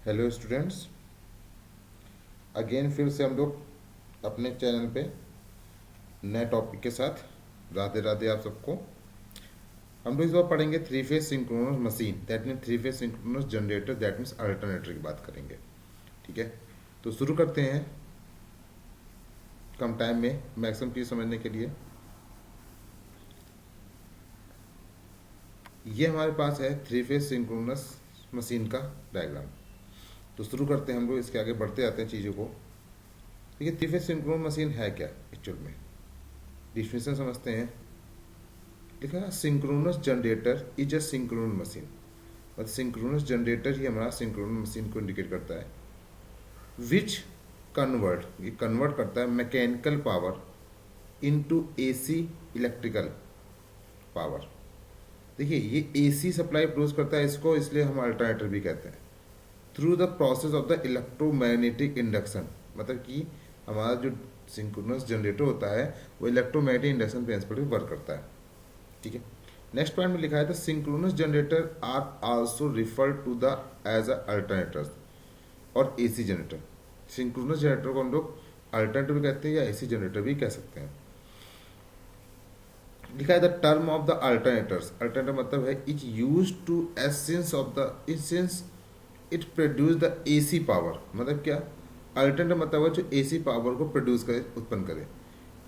Hello students, again फिर से हम लोग अपने चैनल पे नए टॉपिक के साथ। राधे राधे आप सबको। हम लोग इस बार पढ़ेंगे three phase synchronous machine, that mean three phase synchronous generator, that means alternator की बात करेंगे। ठीक है, तो शुरू करते हैं कम टाइम में मैक्सिमम चीज़ समझने के लिए। ये हमारे पास है थ्री फेज सिंक्रोनस मशीन का डायग्राम। तो शुरू करते हैं हम लोग, इसके आगे बढ़ते जाते हैं चीज़ों को। देखिए, थ्री फेज सिंक्रोनस मशीन है क्या एक्चुअल में, डिफिनेशन समझते हैं। लिखा है synchronous generator is a synchronous machine. मतलब सिंक्रोनस जनरेटर ही हमारा सिंक्रोनस मशीन को इंडिकेट करता है। विच कन्वर्ट, ये कन्वर्ट करता है mechanical power into AC electrical power. देखिए, ये एसी सप्लाई प्रोड्यूस करता है इसको, इसलिए हम अल्टरनेटर भी कहते हैं। Through the process of the electromagnetic induction, मतलब कि हमारा जो सिंक्रोनस जनरेटर होता है वो इलेक्ट्रोमैग्नेटिक इंडक्शन प्रिंसिपल पे वर्क करता है। ठीक है, नेक्स्ट पॉइंट में लिखा है the synchronous generator are also refer to the as a alternators और एसी जनरेटर। सिंक्रोनस जनरेटर को हम लोग अल्टरनेटर भी कहते हैं या एसी जनरेटर भी कह सकते हैं। लिखा है the term of the alternators, alternator मतलब है it use to essence of the incense it produce the AC power. मतलब क्या, अल्टरनेटर मतलब है जो एसी पावर को प्रोड्यूस करे, उत्पन्न करे,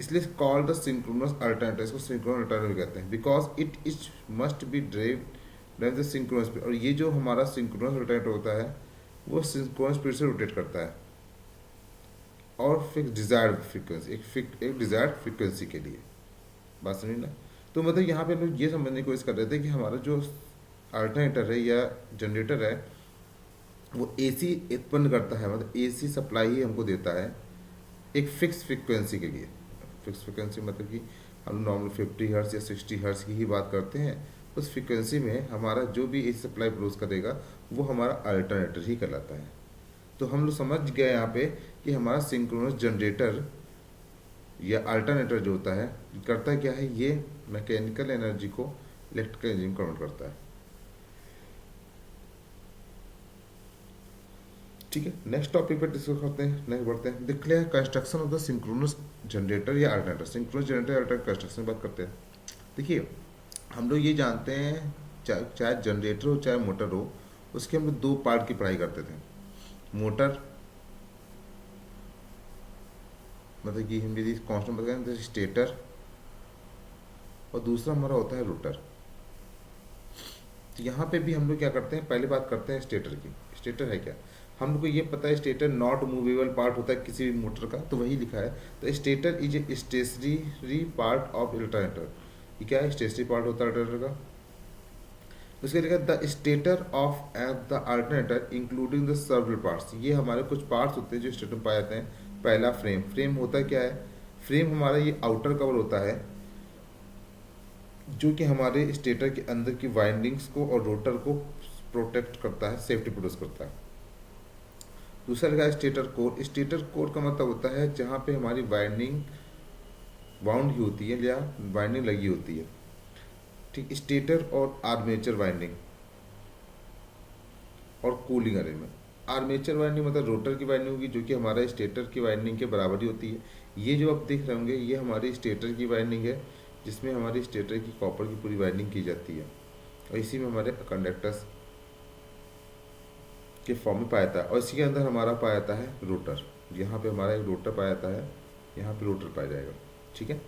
इसलिए कॉल्ड द सिंक्रोनस अल्टरनेटर, इसको सिंक्रोनस अल्टरनेटर कहते हैं। Because it is must be drive the synchronous speed. और ये जो हमारा सिंक्रोनस अल्टरनेटर होता है वो सिंक्रोनस स्पीड से रोटेट करता है और फिक्स डिजायर्ड फ्रीक्वेंसी, एक डिजायर्ड फ्रीक्वेंसी के लिए। बात समझी ना। तो मतलब यहाँ पे लोग ये समझने की कोशिश कर रहे थे कि हमारा जो अल्टरनेटर है या जनरेटर है वो एसी उत्पन्न करता है, मतलब एसी सप्लाई ही हमको देता है एक फिक्स फ्रीक्वेंसी के लिए। फिक्स फ्रीक्वेंसी मतलब कि हम नॉर्मल 50 हर्ट्ज या 60 हर्ट्ज की ही बात करते हैं। उस फ्रीक्वेंसी में हमारा जो भी एसी सप्लाई प्रोड्यूस करेगा वो हमारा अल्टरनेटर ही कहलाता है। तो हम लोग समझ गए यहाँ पे कि हमारा सिंक्रोनस जनरेटर या अल्टरनेटर जो होता है करता क्या है, ये मैकेनिकल एनर्जी को इलेक्ट्रिकल एनर्जी में कन्वर्ट करता है। ठीक है, नेक्स्ट टॉपिक पे डिस्कस करते हैं, नेक्स्ट बढ़ते हैं। Declare construction of the synchronous generator या alternator. Synchronous generator alternator construction की बात करते हैं। देखिए, हम लोग ये जानते हैं चाहे चाहे जनरेटर हो चाहे मोटर हो, उसके हम लोग दो पार्ट की पढ़ाई करते थे। मोटर मतलब कि हम यदि कॉन्स्टेंट बताएं तो स्टेटर, और दूसरा हमारा होता है रोटर। तो यहाँ पे भी हम लोग क्या करते हैं, पहले बात करते हैं स्टेटर की। स्टेटर है क्या, हम लोग को ये पता है स्टेटर नॉट मूवेबल पार्ट होता है किसी भी मोटर का, तो वही लिखा है। तो stator is a stationary part of alternator. ये क्या है, स्टेशनरी पार्ट होता है अल्टरनेटर का। उसके लिखा the stator of the alternator including the सर्वल parts. ये हमारे कुछ पार्ट्स होते हैं जो स्टेटर में पाए जाते हैं। पहला फ्रेम, फ्रेम होता क्या है, फ्रेम हमारा ये आउटर कवर होता है जो कि हमारे स्टेटर के अंदर की वाइंडिंग्स को और रोटर को प्रोटेक्ट करता है, सेफ्टी प्रोड्यूस करता है। दूसरा लिखा है स्टेटर कोर। स्टेटर कोर का मतलब होता है जहाँ पे हमारी वाइंडिंग बाउंड ही होती है या वाइंडिंग लगी होती है। ठीक, स्टेटर और आर्मेचर वाइंडिंग और कूलिंग अरेंजमेंट। आर्मेचर वाइंडिंग मतलब रोटर की वाइंडिंग होगी जो कि हमारा स्टेटर की वाइंडिंग के बराबर ही होती है। ये जो आप देख रहे होंगे ये हमारी स्टेटर की वाइंडिंग है, जिसमें हमारी स्टेटर की कॉपर की पूरी वाइंडिंग की जाती है, और इसी में हमारे कंडक्टर्स के फॉर्म में पाया जाता है। और इसी के अंदर हमारा पाया जाता है रोटर। यहाँ पे हमारा एक रोटर पाया जाता है, यहाँ पे रोटर पाया जाएगा। ठीक है,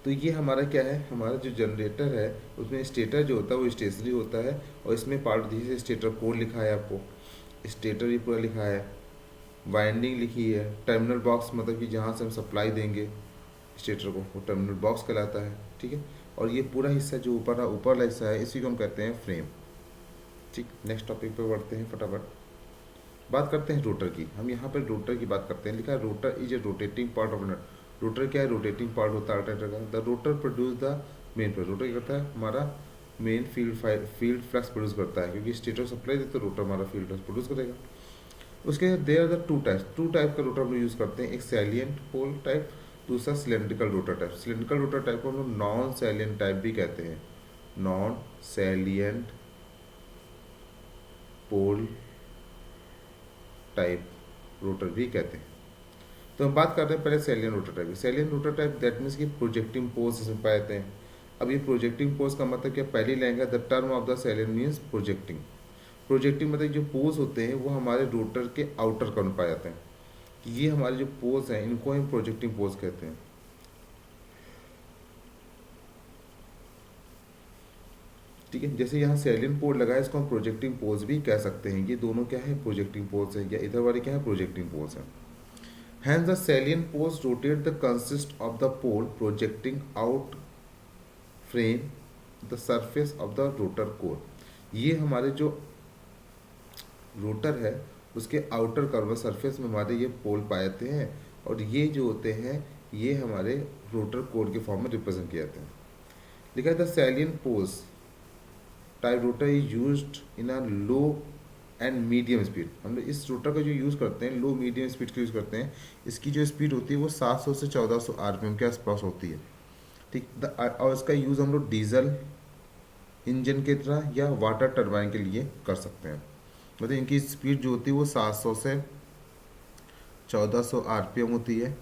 तो ये हमारा क्या है, हमारा जो जनरेटर है उसमें स्टेटर जो होता है वो स्टेशनरी होता है, और इसमें पार्ट जैसे स्टेटर कोर लिखा है, आपको स्टेटर भी पूरा लिखा है, वाइंडिंग लिखी है, टर्मिनल बॉक्स मतलब कि जहाँ से हम सप्लाई देंगे स्टेटर को वो टर्मिनल बॉक्स कहलाता है। ठीक है, और ये पूरा हिस्सा जो ऊपर वाला हिस्सा है इसी को हम कहते हैं फ्रेम। ठीक, नेक्स्ट टॉपिक पे बढ़ते हैं फटाफट। बात करते हैं रोटर की। हम यहाँ पर रोटर की बात करते हैं। लिखा है rotor is a rotating part of rotor क्या है, रोटेटिंग पार्ट होता है अल्टरनेटर का। The rotor produce the main flux. Rotor क्या करता है, हमारा मेन फील्ड फ्लक्स प्रोड्यूस करता है, क्योंकि स्टेटर सप्लाई देते तो रोटर हमारा फील्ड फ्लक्स प्रोड्यूस करेगा। उसके there are the two type का रोटर हम यूज़ करते हैं। एक सैलिएंट पोल टाइप, दूसरा cylindrical rotor type. Cylindrical rotor type को हम लोग नॉन सैलिएंट टाइप भी कहते हैं। Non salient pole type rotor भी कहते हैं। तो हम बात करते हैं पहले सैलियन रोटर टाइप की। Salient rotor type that means कि प्रोजेक्टिंग पोज इसमें पाए जाते हैं। अब ये प्रोजेक्टिंग पोज का मतलब क्या, पहली लाइन का the term of the salient means projecting. Projecting मतलब जो पोज होते हैं वो हमारे रोटर के आउटर कॉर्नर पाए जाते हैं। कि ये हमारे जो पोज हैं इनको हम प्रोजेक्टिंग पोज कहते हैं। ठीक है, जैसे यहाँ सैलियन पोर्ट लगा है इसको हम प्रोजेक्टिंग पोज भी कह सकते हैं। ये दोनों क्या है, प्रोजेक्टिंग पोज है, या इधर वाले क्या है, प्रोजेक्टिंग पोज है। Hence the salient poles rotate the consist of the pole projecting out frame the surface of the rotor core। ये हमारे जो रोटर है उसके आउटर कर्व सरफेस में हमारे ये पोल पाए जाते हैं, और ये जो होते हैं ये हमारे रोटर कोर के फॉर्म में रिप्रेजेंट किए जाते हैं। लिखा है the salient poles type rotor is used in a low and medium speed. हम लोग इस रोटर का जो यूज़ करते हैं लो मीडियम स्पीड का यूज़ करते हैं। इसकी जो स्पीड होती है वो 700 से 1400 आरपीएम के आसपास होती है। ठीक, और इसका यूज़ हम लोग डीजल इंजन की तरह या वाटर टरबाइन के लिए कर सकते हैं। मतलब इनकी स्पीड जो होती है वो 700 से 1400 आरपीएम होती है,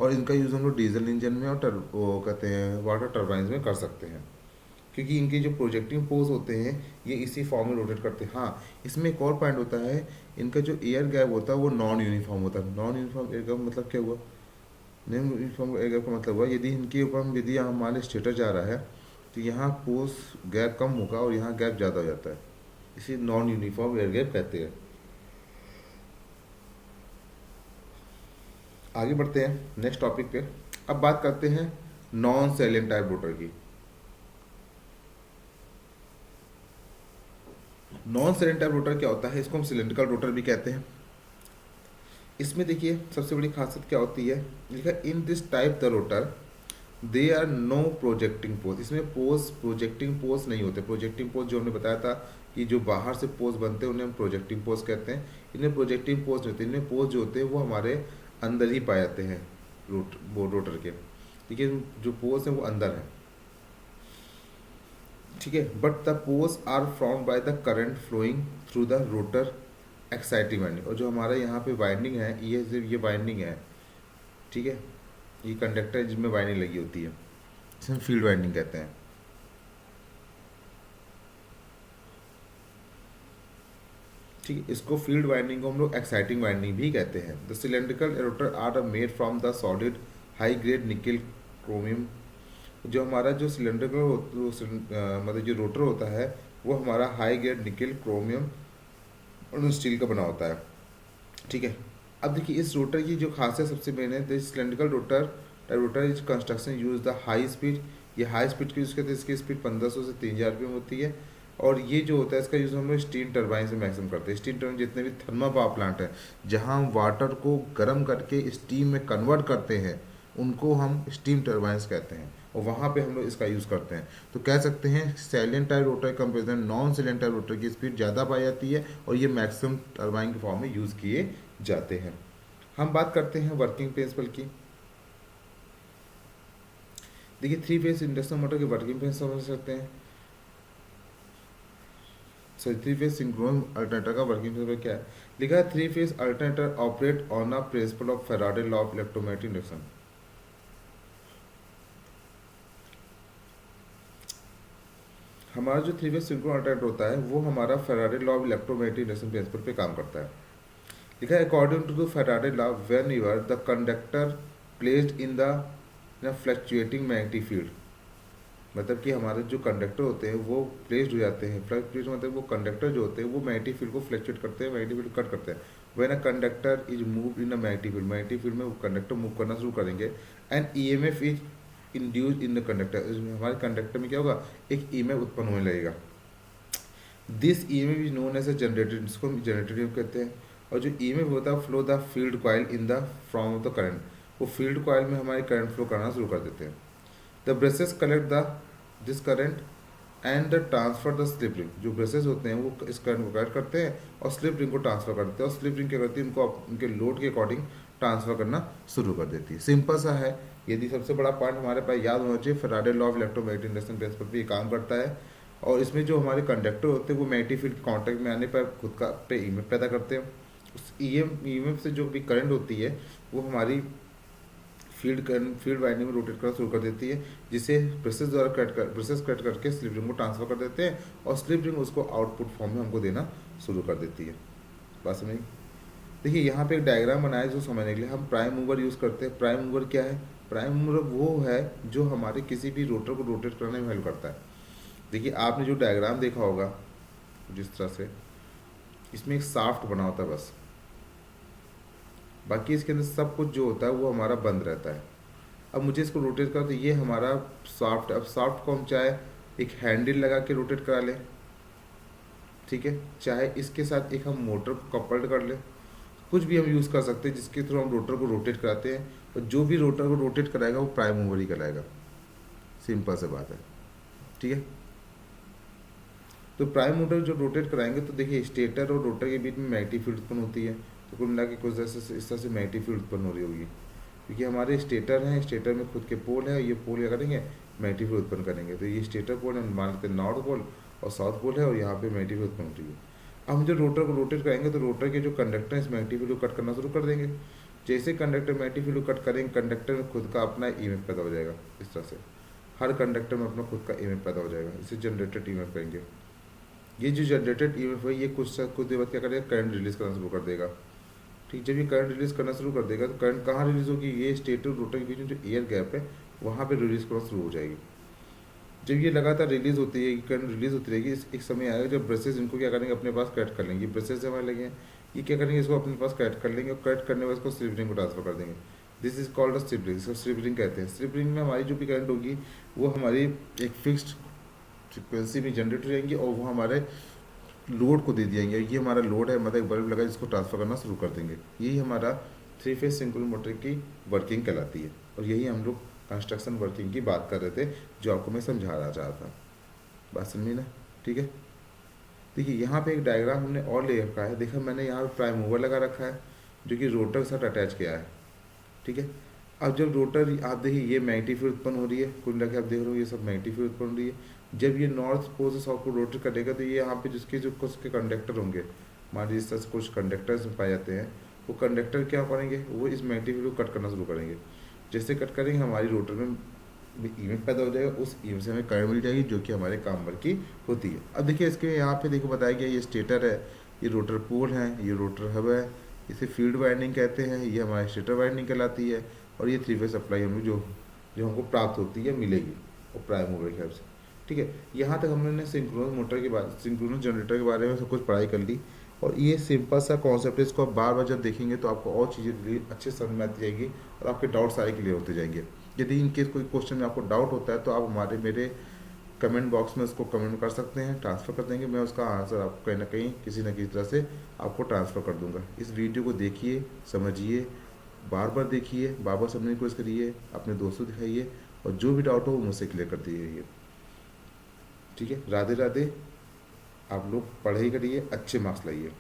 और इनका यूज़ हम लोग डीजल इंजन में और वो कहते हैं वाटर टरबाइन में कर सकते हैं, क्योंकि इनके जो प्रोजेक्टिंग पोज होते हैं ये इसी फॉर्म में रोटेट करते हैं। हाँ, इसमें एक और पॉइंट होता है, इनका जो एयर गैप होता है वो नॉन यूनिफॉर्म होता है। नॉन यूनिफॉर्म एयर गैप मतलब क्या हुआ, नॉन यूनिफॉर्म एयर गैप का मतलब हुआ यदि इनके ऊपर यदि हमारे स्टेटर जा रहा है तो यहाँ पोज गैप कम होगा और यहाँ गैप ज़्यादा हो जाता है, इसी नॉन यूनिफॉर्म एयर गैप कहते हैं। आगे बढ़ते हैं नेक्स्ट टॉपिक पे। अब बात करते हैं नॉन सैलिएंट टाइप रोटर की। नॉन सैलिएंट टाइप रोटर क्या होता है, इसको हम सिलेंड्रिकल रोटर भी कहते हैं। इसमें देखिए सबसे बड़ी खासियत क्या होती है, लिखा in this type the rotor they are no projecting poles. इसमें पोज प्रोजेक्टिंग पोज नहीं होते। प्रोजेक्टिंग पोज जो हमने बताया था कि जो बाहर से पोज बनते हैं उन्हें हम प्रोजेक्टिंग पोज कहते हैं। इनमें प्रोजेक्टिंग पोज नहीं होते, इनमें पोज जो होते हैं वो हमारे अंदर ही पाए जाते हैं रोटर के। ठीक है, जो पोज है वो अंदर है। ठीक है, but the poles are formed by the current flowing through the rotor exciting winding. और जो हमारे यहाँ पे वाइंडिंग है ये वाइंडिंग है, ठीक है, ये कंडक्टर है जिसमें वाइंडिंग लगी होती है, जिसे फील्ड वाइंडिंग कहते हैं। ठीक है, इसको फील्ड वाइंडिंग को हम लोग एक्साइटिंग वाइंडिंग भी कहते हैं। The cylindrical rotor are made from the solid high grade nickel chromium. जो हमारा जो सिलेंड्रिकल मतलब जो रोटर होता है वो हमारा हाई ग्रेड निकल क्रोमियम और स्टील का बना होता है। ठीक है, अब देखिए इस रोटर की जो खासियत सबसे मेन है, cylindrical rotor is construction use the high speed. ये हाई स्पीड की यूज़ करते हैं, इसकी स्पीड 1500 से 3000 आरपीएम होती है। और ये जो होता है इसका यूज़ हम लोग स्टीम टरबाइन से मैक्सिमम करते हैं। स्टीम टरबाइन जितने भी थर्मल पावर प्लांट है जहाँ हम वाटर को गर्म करके स्टीम में कन्वर्ट करते हैं उनको हम स्टीम टरबाइंस कहते हैं, और वहाँ पे हम लोग इसका यूज़ करते हैं। तो कह सकते हैं salient type rotor comparison non salient type rotor की स्पीड ज़्यादा पाई जाती है और ये मैक्सिमम टरबाइन के फॉर्म में यूज़ किए जाते हैं। हम बात करते हैं वर्किंग प्रिंसिपल की। देखिए 3 फेज इंडक्शन मोटर के वर्किंग प्रिंसिपल समझ सकते हैं। 3 फेज सिंक्रोनस अल्टरनेटर का वर्किंग प्रिंसिपल क्या है, लिखा है 3 phase alternator operate on a principle of Faraday law of electromagnetic induction. हमारा जो 3 फेज सिंक्रोनस अल्टरनेटर होता है वो हमारा Faraday law of electromagnetic induction principle पे काम करता है। लिखा है according to the Faraday law whenever the conductor placed in the fluctuating magnetic field. मतलब कि हमारे जो कंडक्टर होते हैं वो प्लेस्ड हो जाते हैं। फ्लक्चुएट मतलब वो कंडक्टर जो होते हैं वो मैग्नेटिक फील्ड को फ्लक्चुएट करते हैं, मैग्नेटिक फील्ड कट करते हैं। When a conductor is move in a magnetic field में वो कंडक्टर मूव करना शुरू करेंगे and EMF is induce in the conductor. हमारे कंडक्टर में क्या होगा, एक ईएमएफ उत्पन्न होने लगेगा। This EMF is known as a generator, इसको हम जनरेटर कहते हैं। और जो ईएमएफ होता है flow the field coil in the from of the current, वो फील्ड कॉइल में हमारे करंट फ्लो करना शुरू कर देते हैं। The brushes collect this current and the transfer the slip ring. जो ब्रशेस होते हैं वो इस करंट को कलेक्ट करते हैं और स्लिप रिंग को ट्रांसफर करते हैं, और स्लिप रिंग क्या करती है उनको उनके लोड के अकॉर्डिंग ट्रांसफर करना शुरू कर देती है। सिंपल सा है। यदि सबसे बड़ा पॉइंट हमारे पास याद होना चाहिए, Faraday law of electromagnetic induction principle पे ये काम करता है। और इसमें जो हमारे कंडक्टर होते हैं वो मैग्नेटिक फील्ड के कॉन्टैक्ट में आने पर खुद का पे ईएमएफ पैदा करते हैं, उस ईएमएफ से जो भी करंट होती है वो हमारी फील्ड वाइंडिंग में रोटेट करना शुरू कर देती है, जिसे ब्रशेस कट करके स्लिप रिंग को ट्रांसफर कर देते हैं और स्लिप रिंग उसको आउटपुट फॉर्म में हमको देना शुरू कर देती है। बात समझ? देखिए यहाँ पे एक डायग्राम बनाया है जो समझने के लिए। हम प्राइम मूवर यूज़ करते हैं। प्राइम मूवर क्या है? प्राइम मूवर वो है जो हमारे किसी भी रोटर को रोटेट करने में हेल्प करता है। देखिए आपने जो डायग्राम देखा होगा जिस तरह से, इसमें एक शाफ्ट बना होता है बस, बाकी इसके अंदर सब कुछ जो होता है वो हमारा बंद रहता है। अब मुझे इसको रोटेट करा तो ये हमारा शाफ्ट, अब शाफ्ट को हम चाहे एक हैंडल लगा के रोटेट करा लें, ठीक है, चाहे इसके साथ एक हम मोटर को कपल्ड कर लें, कुछ भी हम यूज़ कर सकते हैं जिसके थ्रू हम रोटर को रोटेट कराते हैं, और जो भी रोटर को रोटेट कराएगा वो प्राइम मूवर ही कराएगा। सिंपल सा बात है, ठीक है। तो प्राइम मूवर जो रोटेट कराएंगे तो देखिए स्टेटर और रोटर के बीच में मैग्नेटिक फील्ड उत्पन्न होती है, तो कुल मिला के कुछ जैसे इस तरह से मैग्नेटिक फील्ड उत्पन्न हो रही होगी, क्योंकि हमारे स्टेटर हैं, स्टेटर में खुद के पोल है, ये पोल क्या करेंगे? मैग्नेटिक फील्ड उत्पन्न करेंगे। तो ये स्टेटर पोल है, मान लेते हैं नॉर्थ पोल, और साउथ पोल है, और यहाँ पे मैग्नेटिक फील्ड उत्पन्न हो रही है। अब हम जो रोटर को रोटेट करेंगे तो रोटर के जो कंडक्टर है इस मैग्नेटिक फील्ड को कट करना शुरू कर देंगे। जैसे कंडक्टर मैग्नेटिक फील्ड को कट करेंगे, कंडक्टर में खुद का अपना ईएमएफ पैदा हो जाएगा। इस तरह से हर कंडक्टर में अपना खुद का ईएमएफ पैदा हो जाएगा, इसे जनरेटेड ईएमएफ कहेंगे। ये जो जनरेटेड ईएमएफ है ये कुछ देर बाद क्या करेगा? करंट रिलीज करना शुरू कर देगा। ठीक, जब ये करंट रिलीज करना शुरू कर देगा तो करंट कहाँ रिलीज होगी? ये स्टेटर रोटर के बीच में जो एयर गैप है वहाँ पे रिलीज करना शुरू हो जाएगी। जब ये लगातार रिलीज होती है, करंट रिलीज होती रहेगी, एक समय आएगा जब ब्रशेज इनको क्या करेंगे? अपने पास कट कर लेंगे। ब्रशेज हमारे लगे हैं, ये क्या करेंगे? इसको अपने पास कट कर लेंगे, और कट करने के बाद इसको स्लिप रिंग को ट्रांसफर कर देंगे। This is called a slip ring, इसको स्लिप रिंग कहते हैं। स्लिप रिंग में हमारी जो भी करंट होगी वो हमारी एक फिक्स्ड फ्रिक्वेंसी में जनरेट हो जाएंगी, और वो हमारे लोड को दे दिएंगे। ये हमारा लोड है, मतलब एक बल्ब लगा जिसको ट्रांसफर करना शुरू कर देंगे। यही हमारा 3 फेज सिंक्रोनस मोटर की वर्किंग कहलाती है, और यही हम लोग कंस्ट्रक्शन वर्किंग की बात कर रहे थे जो आपको मैं समझाना चाहा था। बात समझी ना? ठीक है। देखिए यहाँ पे एक डायग्राम हमने और ले रखा है। देखा मैंने यहाँ पे प्राइम मूवर लगा रखा है जो कि रोटर के साथ अटैच किया है, ठीक है। अब जब रोटर, आप देखिए ये मैग्नेटिक फील्ड उत्पन्न हो रही है, कुल मिला के आप देख रहे हो ये सब मैग्नेटिक फील्ड उत्पन्न हो रही है। जब ये नॉर्थ पोल से साउथ पोल रोटेट करेगा तो ये यहाँ पे जिसके जो कुछ के कंडक्टर होंगे, मान लीजिए इस तरह से कुछ कंडक्टर्स पाए जाते हैं, वो कंडक्टर क्या करेंगे? वो इस मैग्नेटिक फील्ड को कट करना शुरू करेंगे। जैसे कट करेंगे हमारी रोटर में ईएमएफ पैदा हो जाएगा, उस ईएमएफ से हमें करंट मिल जाएगी जो कि हमारे काम भर की होती है। अब देखिए इसके यहाँ पे देखो बताया गया, ये स्टेटर है, ये रोटर पोल है, ये रोटर हब है, इसे फील्ड वाइंडिंग कहते हैं, ये हमारी स्टेटर वाइंडिंग कहलाती है, और ये 3 फेज सप्लाई हमें जो जो हमको प्राप्त होती है मिलेगी और प्राइम मूवर के हिसाब से, ठीक है। यहाँ तक हमने सिंक्रोनस मोटर के बारे, सिंक्रोनस जनरेटर के बारे में सब कुछ पढ़ाई कर ली, और ये सिंपल सा कॉन्सेप्ट है। इसको आप बार बार जब देखेंगे तो आपको और चीज़ें अच्छे समझ में आती जाएगी, और आपके डाउट सारे क्लियर होते जाएंगे। यदि इनकेस कोई क्वेश्चन में आपको डाउट होता है तो आप हमारे मेरे कमेंट बॉक्स में उसको कमेंट कर सकते हैं, ट्रांसफ़र कर देंगे, मैं उसका आंसर आपको कहीं ना कहीं किसी न किसी तरह से आपको ट्रांसफ़र कर दूंगा। इस वीडियो को देखिए, समझिए, बार बार देखिए, बार बार समझने की कोशिश करिए, अपने दोस्तों दिखाइए, और जो भी डाउट हो वो मुझसे क्लियर कर दीजिए, ठीक है। राधे राधे। आप लोग पढ़ाई करिए, अच्छे मार्क्स लाइए।